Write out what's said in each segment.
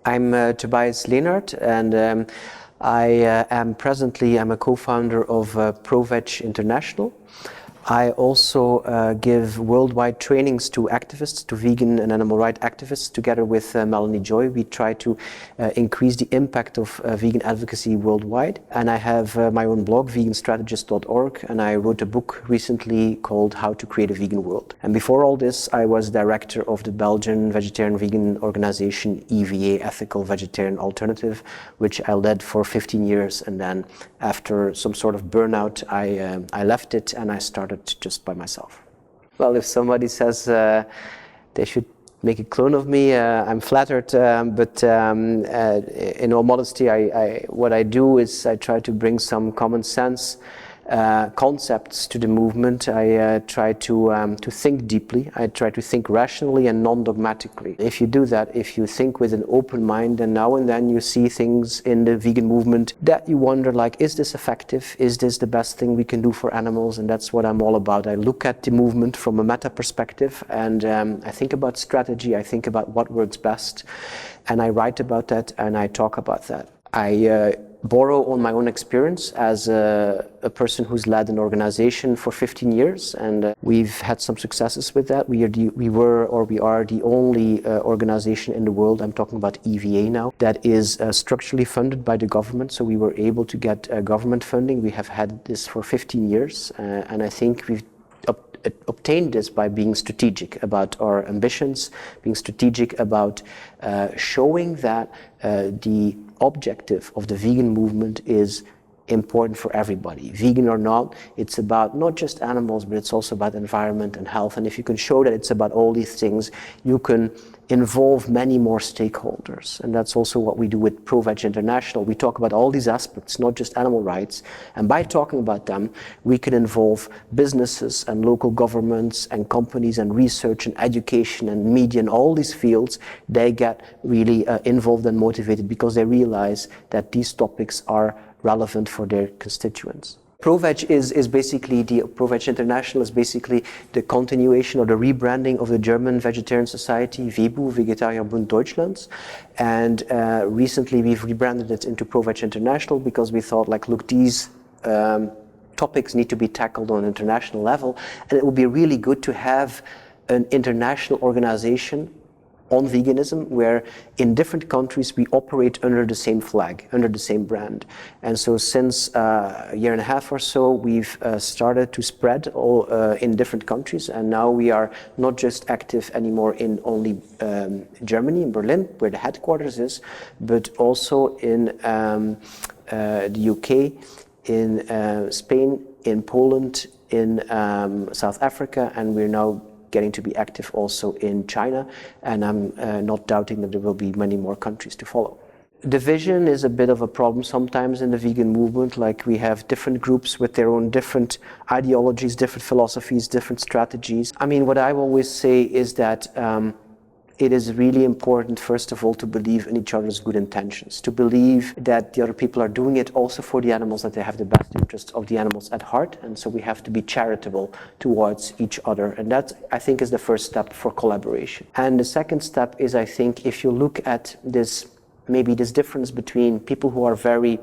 I'm Tobias Leenaert, and I'm a co-founder of ProVeg International. I also give worldwide trainings to activists, to vegan and animal rights activists. Together with Melanie Joy, we try to increase the impact of vegan advocacy worldwide. And I have my own blog, veganstrategist.org, and I wrote a book recently called How to Create a Vegan World. And before all this, I was director of the Belgian vegetarian vegan organization EVA, Ethical Vegetarian Alternative, which I led for 15 years. And then after some sort of burnout, I left it and I started just by myself. Well, if somebody says they should make a clone of me, I'm flattered, but in all modesty, what I do is I try to bring some common sense concepts to the movement. I try to think deeply. I try to think rationally and non-dogmatically. If you do that, if you think with an open mind, then now and then you see things in the vegan movement that you wonder, like, is this effective? Is this the best thing we can do for animals? And that's what I'm all about. I look at the movement from a meta perspective, and I think about strategy. I think about what works best, and I write about that and I talk about that. I borrow on my own experience as a person who's led an organization for 15 years, and we've had some successes with that. We are the only organization in the world, I'm talking about EVA now, that is structurally funded by the government. So we were able to get government funding. We have had this for 15 years, and I think we've obtained this by being strategic about our ambitions, being strategic about showing that the objective of the vegan movement is important for everybody. Vegan or not, it's about not just animals, but it's also about environment and health. And if you can show that it's about all these things, you can involve many more stakeholders. And that's also what we do with ProVeg International. We talk about all these aspects, not just animal rights. And by talking about them, we can involve businesses and local governments and companies and research and education and media and all these fields. They get really involved and motivated because they realize that these topics are relevant for their constituents. ProVeg ProVeg International is basically the continuation or the rebranding of the German vegetarian society, VEBU, Vegetarierbund Deutschland. And recently we've rebranded it into ProVeg International because we thought, like, look, these topics need to be tackled on an international level, and it would be really good to have an international organization on veganism, where in different countries we operate under the same flag, under the same brand. And so since a year and a half or so, we've started to spread in different countries, and now we are not just active anymore in only Germany, in Berlin, where the headquarters is, but also in the UK, in Spain, in Poland, in South Africa, and we're now getting to be active also in China, and I'm not doubting that there will be many more countries to follow. Division is a bit of a problem sometimes in the vegan movement. Like, we have different groups with their own different ideologies, different philosophies, different strategies. I mean, what I always say is that it is really important, first of all, to believe in each other's good intentions, to believe that the other people are doing it also for the animals, that they have the best interests of the animals at heart. And so we have to be charitable towards each other. And that, I think, is the first step for collaboration. And the second step is, I think, if you look at this, maybe this difference between people who are very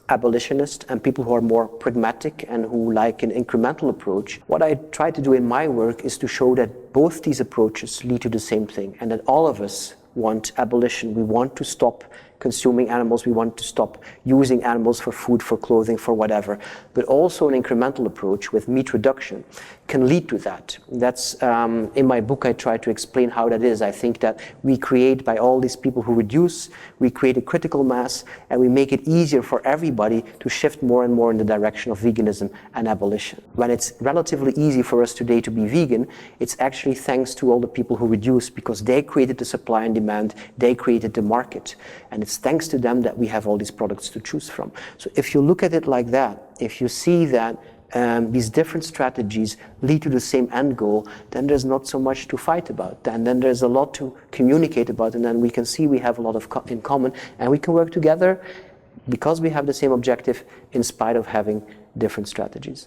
abolitionist and people who are more pragmatic and who like an incremental approach, what I try to do in my work is to show that both these approaches lead to the same thing, and that all of us want abolition. We want to stop consuming animals, we want to stop using animals for food, for clothing, for whatever. But also an incremental approach with meat reduction can lead to that. That's, in my book I try to explain how that is. I think that we create, by all these people who reduce, we create a critical mass, and we make it easier for everybody to shift more and more in the direction of veganism and abolition. When it's relatively easy for us today to be vegan, it's actually thanks to all the people who reduce, because they created the supply and demand, they created the market, and it's thanks to them that we have all these products to choose from. So if you look at it like that, if you see that these different strategies lead to the same end goal, then there's not so much to fight about. And then there's a lot to communicate about, and then we can see we have a lot in common, and we can work together because we have the same objective in spite of having different strategies.